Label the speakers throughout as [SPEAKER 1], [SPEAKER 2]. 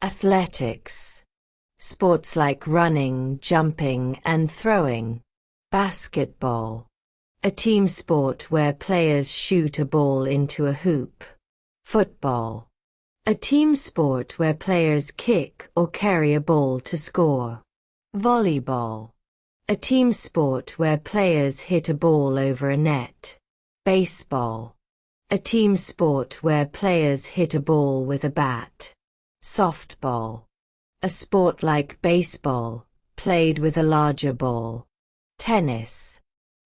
[SPEAKER 1] Athletics. Sports like running, jumping, and throwing. Basketball. A team sport where players shoot a ball into a hoop. Football. A team sport where players kick or carry a ball to score. Volleyball. A team sport where players hit a ball over a net. Baseball. A team sport where players hit a ball with a bat. Softball. A sport like baseball, played with a larger ball. Tennis.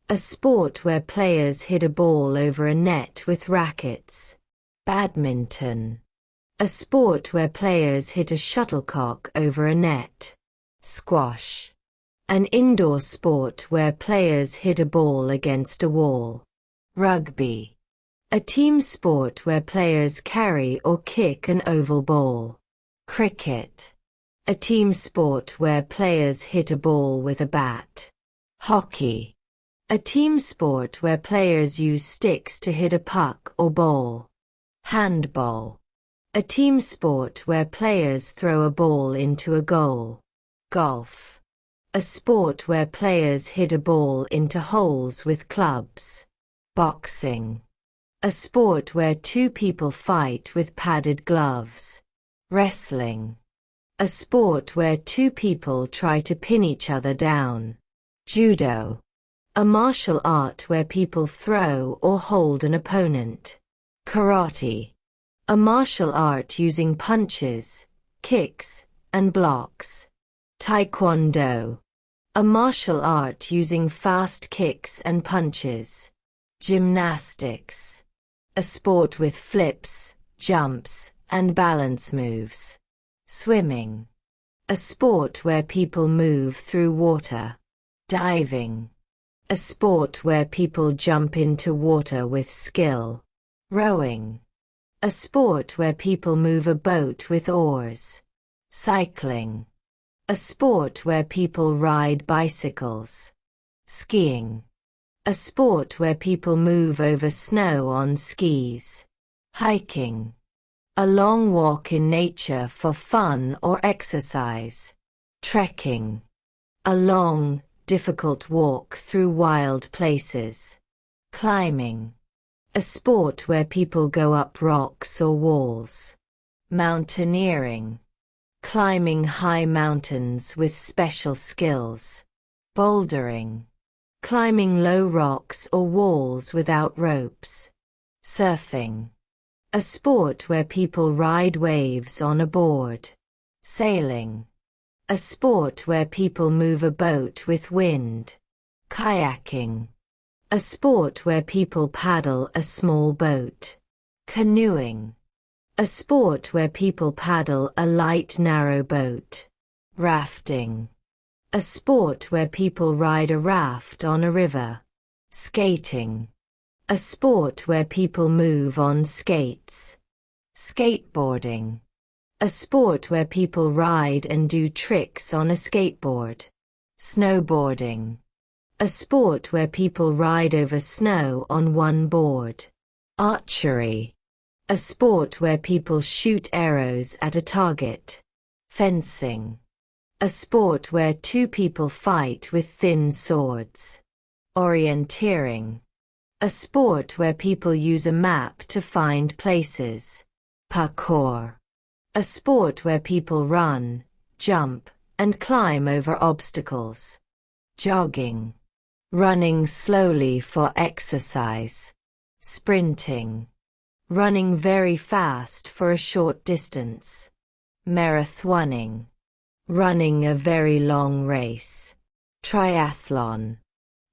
[SPEAKER 1] A sport where players hit a ball over a net with rackets. Badminton. A sport where players hit a shuttlecock over a net. Squash. An indoor sport where players hit a ball against a wall. Rugby. A team sport where players carry or kick an oval ball. Cricket. A team sport where players hit a ball with a bat. Hockey. A team sport where players use sticks to hit a puck or ball. Handball. A team sport where players throw a ball into a goal. Golf. A sport where players hit a ball into holes with clubs. Boxing. A sport where two people fight with padded gloves. Wrestling. A sport where two people try to pin each other down. Judo. A martial art where people throw or hold an opponent. Karate. A martial art using punches, kicks, and blocks. Taekwondo. A martial art using fast kicks and punches. Gymnastics. A sport with flips, jumps, and balance moves. Swimming. A sport where people move through water. Diving. A sport where people jump into water with skill. Rowing. A sport where people move a boat with oars. Cycling. A sport where people ride bicycles. Skiing. A sport where people move over snow on skis. Hiking. A long walk in nature for fun or exercise. Trekking. A long, difficult walk through wild places. Climbing. A sport where people go up rocks or walls. Mountaineering. Climbing high mountains with special skills. Bouldering. Climbing low rocks or walls without ropes. Surfing. A sport where people ride waves on a board. Sailing. A sport where people move a boat with wind. Kayaking. A sport where people paddle a small boat. Canoeing. A sport where people paddle a light narrow boat. Rafting. A sport where people ride a raft on a river. Skating. A sport where people move on skates. Skateboarding. A sport where people ride and do tricks on a skateboard. Snowboarding. A sport where people ride over snow on one board. Archery. A sport where people shoot arrows at a target. Fencing. A sport where two people fight with thin swords. Orienteering. A sport where people use a map to find places. Parkour. A sport where people run, jump, and climb over obstacles. Jogging. Running slowly for exercise. Sprinting. Running very fast for a short distance. Marathoning. Running a very long race. Triathlon.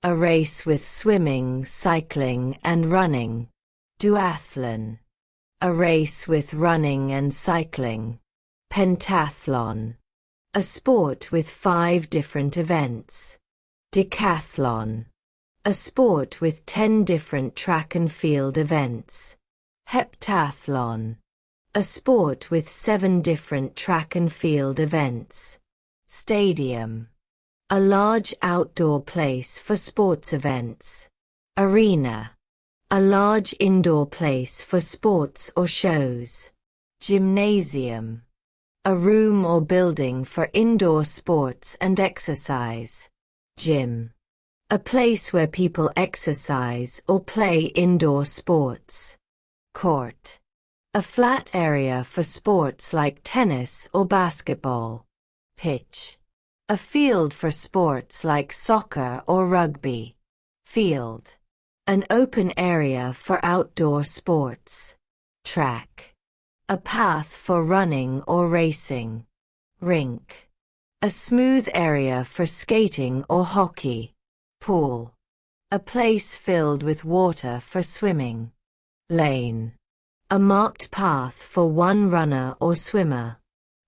[SPEAKER 1] A race with swimming, cycling, and running. Duathlon. A race with running and cycling. Pentathlon. A sport with 5 different events. Decathlon. A sport with 10 different track and field events. Heptathlon. A sport with 7 different track and field events. Stadium. A large outdoor place for sports events. Arena. A large indoor place for sports or shows. Gymnasium. A room or building for indoor sports and exercise. Gym. A place where people exercise or play indoor sports. Court. A flat area for sports like tennis or basketball. Pitch. A field for sports like soccer or rugby. Field. An open area for outdoor sports. Track. A path for running or racing. Rink. A smooth area for skating or hockey. Pool. A place filled with water for swimming. Lane. A marked path for one runner or swimmer.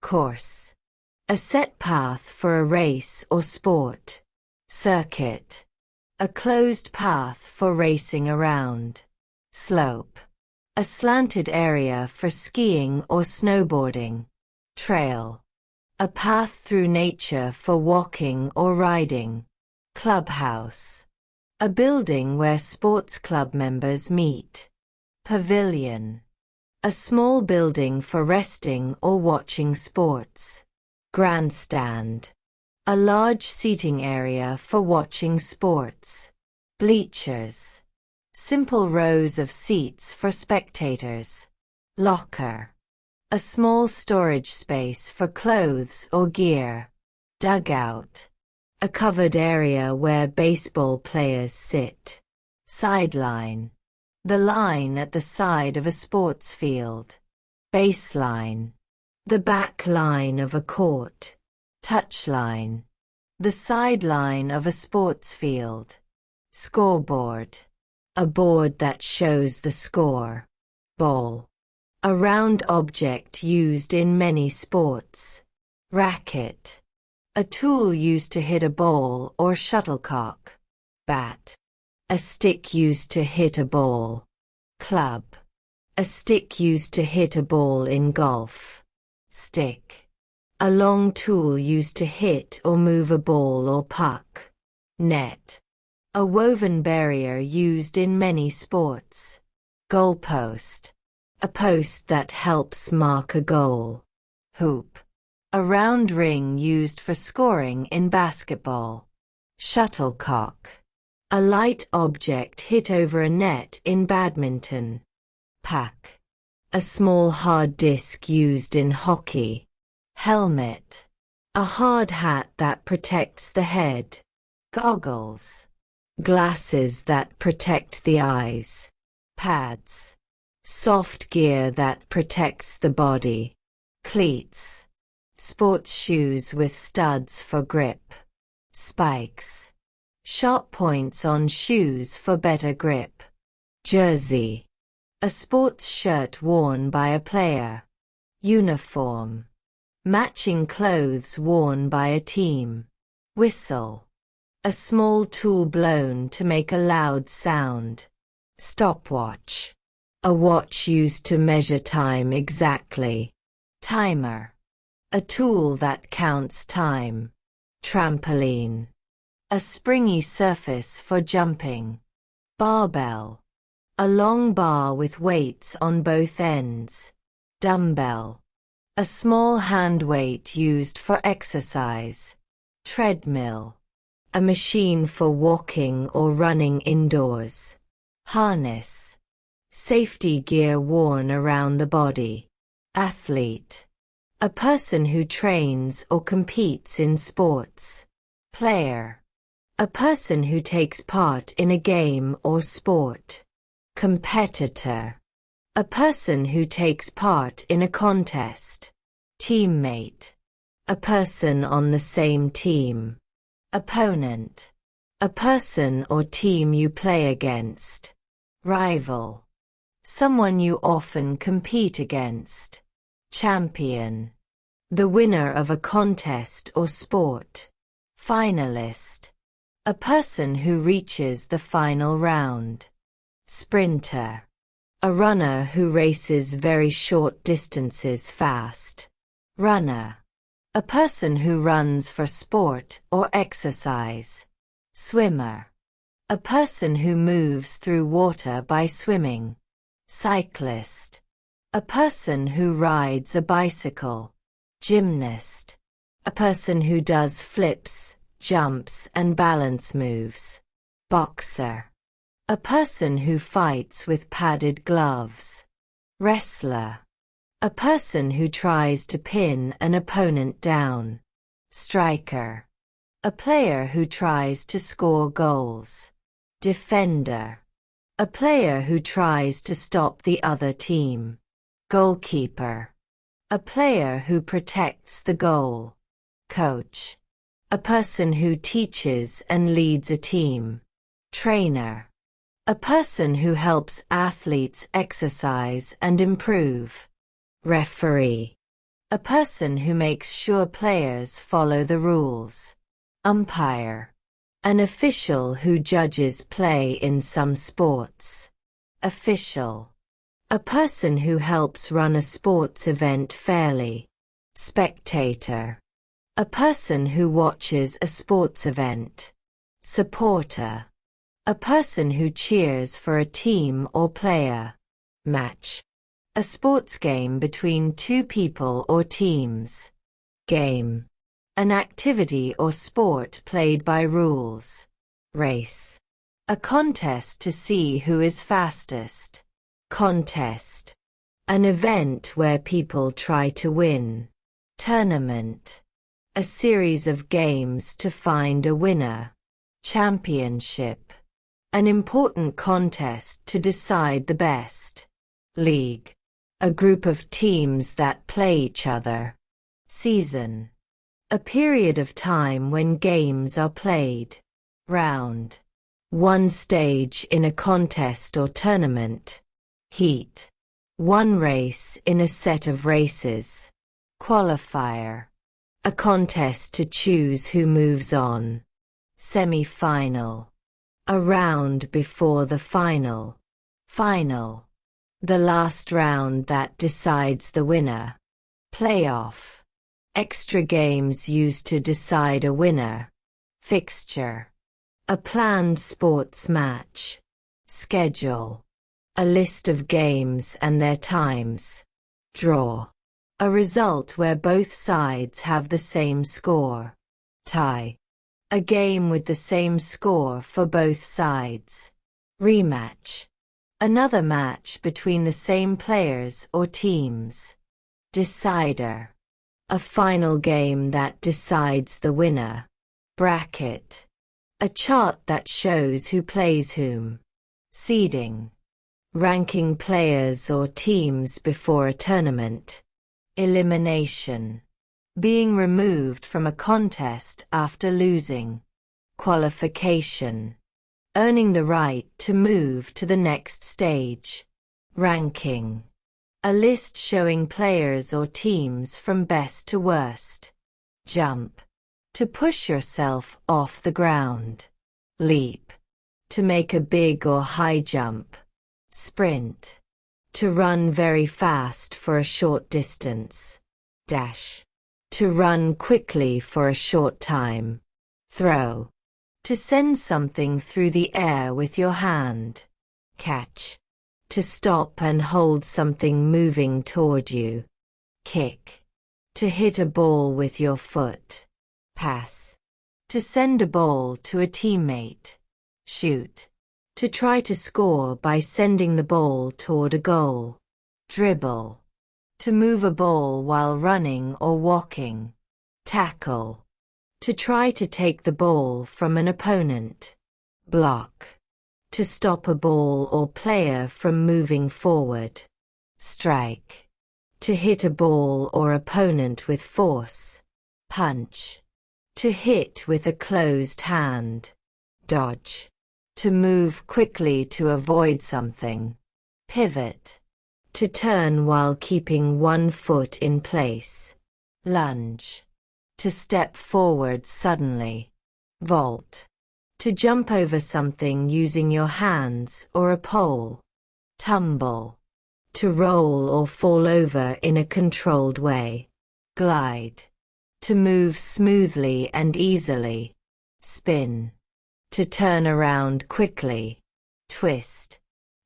[SPEAKER 1] Course. A set path for a race or sport. Circuit. A closed path for racing around. Slope. A slanted area for skiing or snowboarding. Trail. A path through nature for walking or riding. Clubhouse. A building where sports club members meet. Pavilion. A small building for resting or watching sports. Grandstand. A large seating area for watching sports. Bleachers. Simple rows of seats for spectators. Locker. A small storage space for clothes or gear. Dugout. A covered area where baseball players sit. Sideline. The line at the side of a sports field. Baseline. The back line of a court. Touchline. The sideline of a sports field. Scoreboard. A board that shows the score. Ball. A round object used in many sports. Racket. A tool used to hit a ball or shuttlecock. Bat. A stick used to hit a ball. Club. A stick used to hit a ball in golf. Stick. A long tool used to hit or move a ball or puck. Net. A woven barrier used in many sports. Goalpost. A post that helps mark a goal. Hoop. A round ring used for scoring in basketball. Shuttlecock. A light object hit over a net in badminton. Puck. A small hard disc used in hockey. Helmet. A hard hat that protects the head. Goggles. Glasses that protect the eyes. Pads. Soft gear that protects the body. Cleats. Sports shoes with studs for grip. Spikes. Sharp points on shoes for better grip. Jersey. A sports shirt worn by a player. Uniform. Matching clothes worn by a team. Whistle. A small tool blown to make a loud sound. Stopwatch. A watch used to measure time exactly. Timer. A tool that counts time. Trampoline. A springy surface for jumping. Barbell. A long bar with weights on both ends. Dumbbell. A small hand weight used for exercise. Treadmill. A machine for walking or running indoors. Harness. Safety gear worn around the body. Athlete. A person who trains or competes in sports. Player. A person who takes part in a game or sport. Competitor. A person who takes part in a contest. Teammate. A person on the same team. Opponent. A person or team you play against. Rival. Someone you often compete against. Champion. The winner of a contest or sport. Finalist. A person who reaches the final round. Sprinter. A runner who races very short distances fast. Runner. A person who runs for sport or exercise. Swimmer. A person who moves through water by swimming. Cyclist. A person who rides a bicycle. Gymnast. A person who does flips, jumps, and balance moves. Boxer. A person who fights with padded gloves. Wrestler. A person who tries to pin an opponent down. Striker. A player who tries to score goals. Defender. A player who tries to stop the other team. Goalkeeper. A player who protects the goal. Coach. A person who teaches and leads a team. Trainer. A person who helps athletes exercise and improve. Referee. A person who makes sure players follow the rules. Umpire. An official who judges play in some sports. Official. A person who helps run a sports event fairly. Spectator. A person who watches a sports event. Supporter. A person who cheers for a team or player. Match. A sports game between two people or teams. Game. An activity or sport played by rules. Race. A contest to see who is fastest. Contest. An event where people try to win. Tournament. A series of games to find a winner. Championship. An important contest to decide the best. League. A group of teams that play each other. Season. A period of time when games are played. Round. One stage in a contest or tournament. Heat. One race in a set of races. Qualifier. A contest to choose who moves on. Semi-final. A round before the final. Final. The last round that decides the winner. Playoff. Extra games used to decide a winner. Fixture. A planned sports match. Schedule. A list of games and their times. Draw. A result where both sides have the same score. Tie. A game with the same score for both sides. Rematch. Another match between the same players or teams. Decider. A final game that decides the winner. Bracket. A chart that shows who plays whom. Seeding. Ranking players or teams before a tournament. Elimination. Being removed from a contest after losing. Qualification. Earning the right to move to the next stage. Ranking. A list showing players or teams from best to worst. Jump. To push yourself off the ground. Leap. To make a big or high jump. Sprint. To run very fast for a short distance. Dash. To run quickly for a short time. Throw. To send something through the air with your hand. Catch. To stop and hold something moving toward you. Kick. To hit a ball with your foot. Pass. To send a ball to a teammate. Shoot. To try to score by sending the ball toward a goal. Dribble. To move a ball while running or walking. Tackle. To try to take the ball from an opponent. Block. To stop a ball or player from moving forward. Strike. To hit a ball or opponent with force. Punch. To hit with a closed hand. Dodge. To move quickly to avoid something. Pivot. To turn while keeping one foot in place. Lunge. To step forward suddenly. Vault. To jump over something using your hands or a pole. Tumble. To roll or fall over in a controlled way. Glide. To move smoothly and easily. Spin. To turn around quickly. Twist.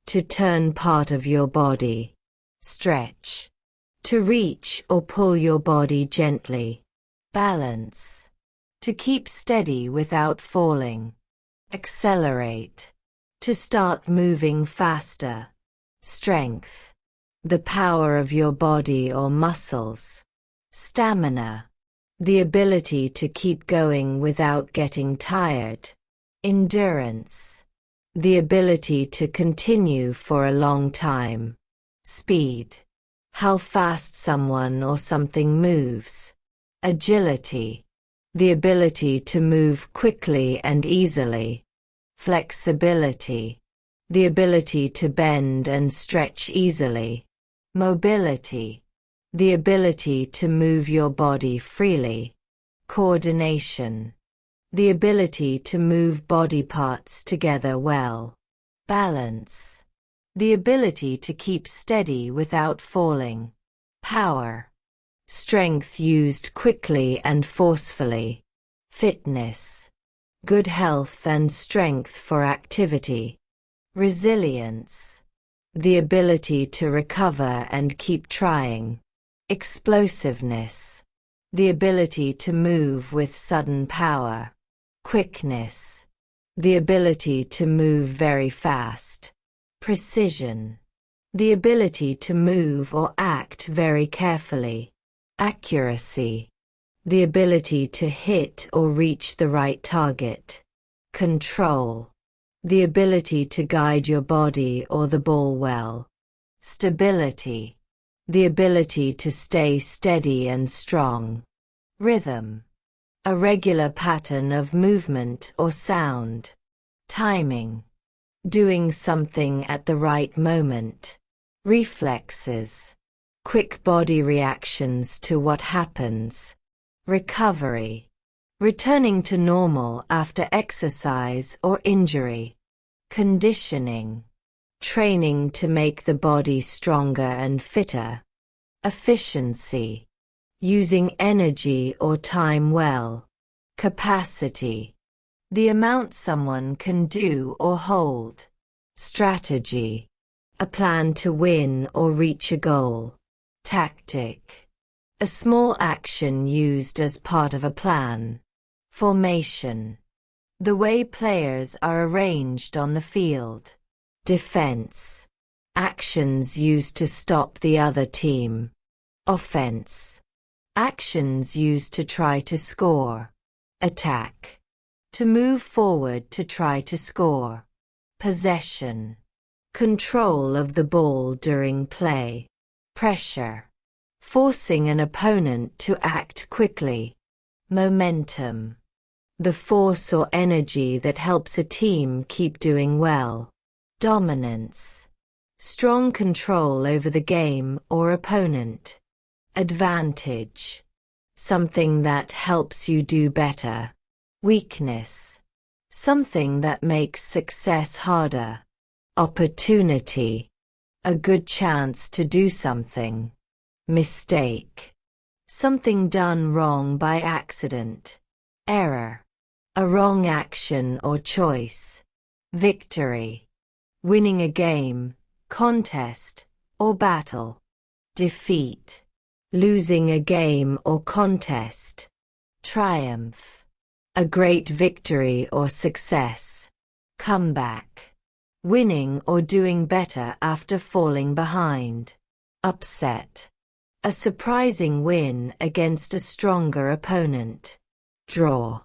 [SPEAKER 1] To turn part of your body. Stretch. To reach or pull your body gently. Balance. To keep steady without falling. Accelerate. To start moving faster. Strength. The power of your body or muscles. Stamina. The ability to keep going without getting tired. Endurance. The ability to continue for a long time. Speed. How fast someone or something moves. Agility. The ability to move quickly and easily. Flexibility. The ability to bend and stretch easily. Mobility. The ability to move your body freely. Coordination. The ability to move body parts together well. Balance. The ability to keep steady without falling. Power. Strength used quickly and forcefully. Fitness. Good health and strength for activity. Resilience. The ability to recover and keep trying. Explosiveness. The ability to move with sudden power. Quickness. The ability to move very fast. Precision. The ability to move or act very carefully. Accuracy. The ability to hit or reach the right target. Control. The ability to guide your body or the ball well. Stability. The ability to stay steady and strong. Rhythm. A regular pattern of movement or sound. Timing. Doing something at the right moment. Reflexes. Quick body reactions to what happens. Recovery. Returning to normal after exercise or injury. Conditioning. Training to make the body stronger and fitter. Efficiency. Using energy or time well. Capacity. The amount someone can do or hold. Strategy. A plan to win or reach a goal. Tactic. A small action used as part of a plan. Formation. The way players are arranged on the field. Defense. Actions used to stop the other team. Offense. Actions used to try to score. Attack. To move forward to try to score. Possession. Control of the ball during play. Pressure. Forcing an opponent to act quickly. Momentum. The force or energy that helps a team keep doing well. Dominance. Strong control over the game or opponent. Advantage. Something that helps you do better. Weakness. Something that makes success harder. Opportunity. A good chance to do something. Mistake. Something done wrong by accident. Error. A wrong action or choice. Victory. Winning a game, contest, or battle. Defeat. Losing a game or contest. Triumph. A great victory or success. Comeback. Winning or doing better after falling behind. Upset. A surprising win against a stronger opponent. Draw.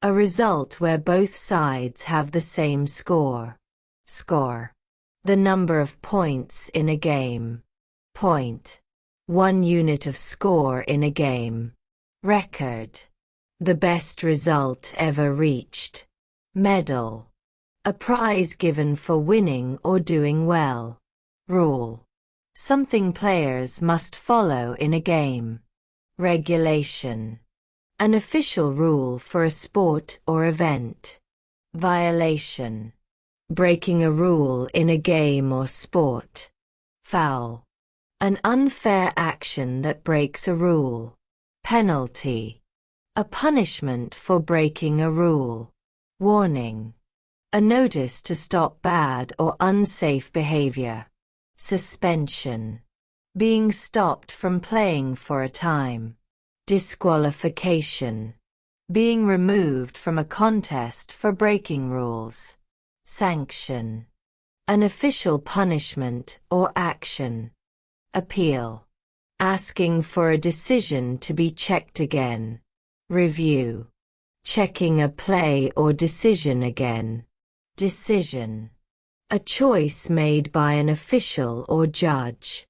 [SPEAKER 1] A result where both sides have the same score. Score. The number of points in a game. Point. 1 unit of score in a game. Record. The best result ever reached. Medal. A prize given for winning or doing well. Rule. Something players must follow in a game. Regulation. An official rule for a sport or event. Violation. Breaking a rule in a game or sport. Foul. An unfair action that breaks a rule. Penalty. A punishment for breaking a rule. Warning. A notice to stop bad or unsafe behavior. Suspension. being stopped from playing for a time. Disqualification, being removed from a contest for breaking rules. Sanction, an official punishment or action. Appeal, asking for a decision to be checked again. Review, checking a play or decision again. Decision, a choice made by an official or judge.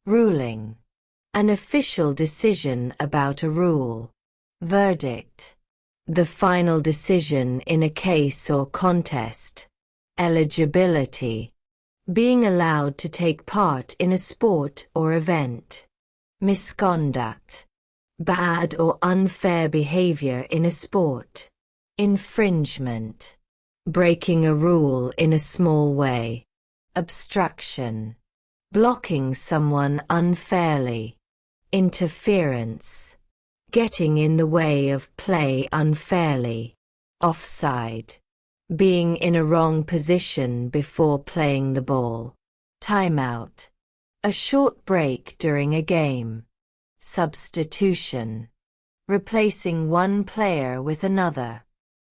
[SPEAKER 1] Ruling, an official decision about a rule. Verdict, the final decision in a case or contest. Eligibility, being allowed to take part in a sport or event. Misconduct, bad or unfair behavior in a sport. Infringement, breaking a rule in a small way. Obstruction, blocking someone unfairly. Interference, getting in the way of play unfairly. Offside, being in a wrong position before playing the ball. Timeout, a short break during a game. Substitution, replacing one player with another.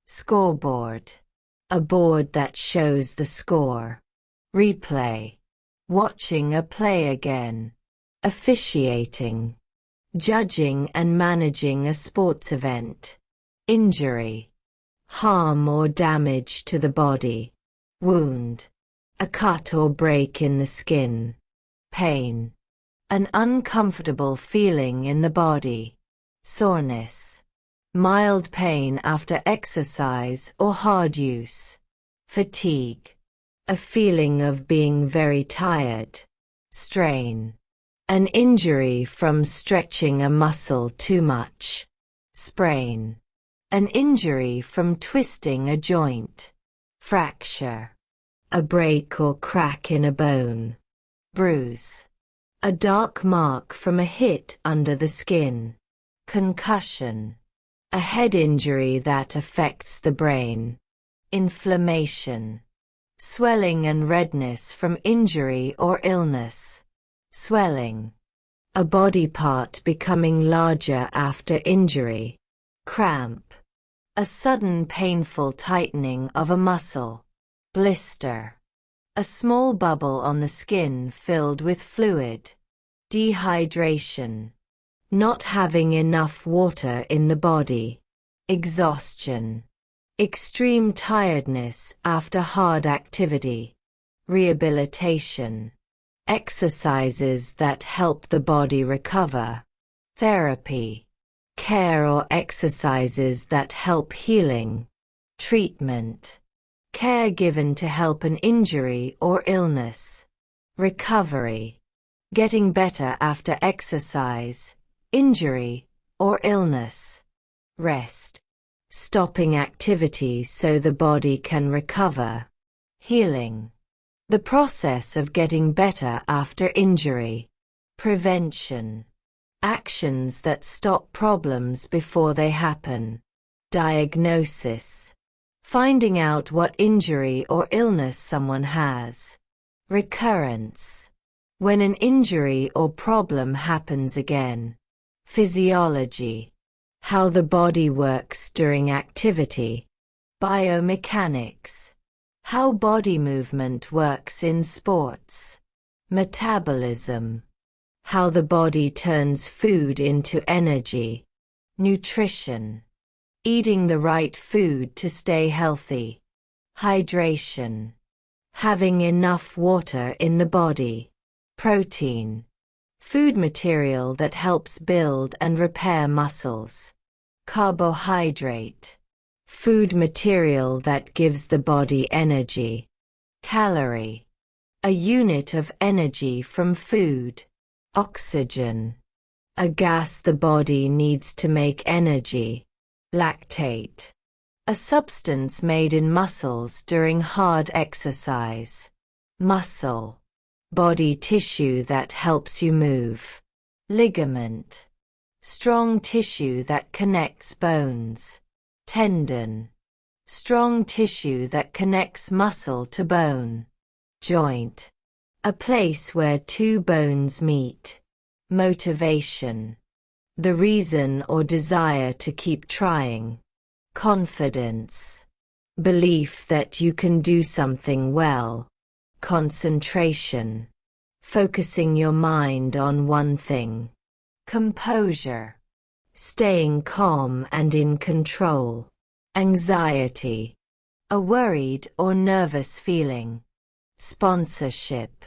[SPEAKER 1] Scoreboard, a board that shows the score. Replay, watching a play again. Officiating, judging and managing a sports event. Injury, harm or damage to the body. Wound, a cut or break in the skin. Pain, an uncomfortable feeling in the body. Soreness, mild pain after exercise or hard use. Fatigue, a feeling of being very tired. Strain, an injury from stretching a muscle too much. Sprain, an injury from twisting a joint. Fracture, a break or crack in a bone. Bruise, a dark mark from a hit under the skin. Concussion, a head injury that affects the brain. Inflammation, swelling and redness from injury or illness. Swelling, a body part becoming larger after injury. Cramp, a sudden painful tightening of a muscle. Blister, a small bubble on the skin filled with fluid. Dehydration, not having enough water in the body. Exhaustion, extreme tiredness after hard activity. Rehabilitation, exercises that help the body recover. Therapy, care or exercises that help healing. Treatment, care given to help an injury or illness. Recovery, getting better after exercise, injury, or illness. Rest, stopping activity so the body can recover. Healing, the process of getting better after injury. Prevention, actions that stop problems before they happen. Diagnosis, finding out what injury or illness someone has. Recurrence, when an injury or problem happens again. Physiology, how the body works during activity. Biomechanics, how body movement works in sports. Metabolism, how the body turns food into energy. Nutrition, eating the right food to stay healthy. Hydration, having enough water in the body. Protein, food material that helps build and repair muscles. Carbohydrate, food material that gives the body energy. Calorie, a unit of energy from food. Oxygen, a gas the body needs to make energy. Lactate, a substance made in muscles during hard exercise. Muscle, body tissue that helps you move. Ligament, strong tissue that connects bones. Tendon, strong tissue that connects muscle to bone. Joint, A place where two bones meet. Motivation. The reason or desire to keep trying. Confidence. Belief that you can do something well. Concentration. Focusing your mind on one thing. Composure. Staying calm and in control. Anxiety. A worried or nervous feeling. Sponsorship.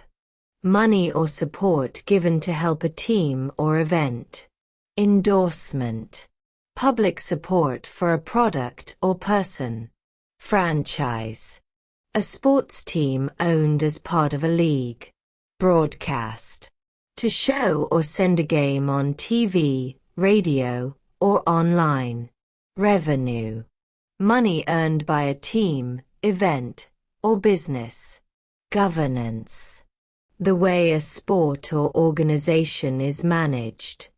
[SPEAKER 1] Money or support given to help a team or event. Endorsement. Public support for a product or person. Franchise. A sports team owned as part of a league. Broadcast. To show or send a game on TV, radio, or online. Revenue. Money earned by a team, event, or business. Governance. The way a sport or organization is managed.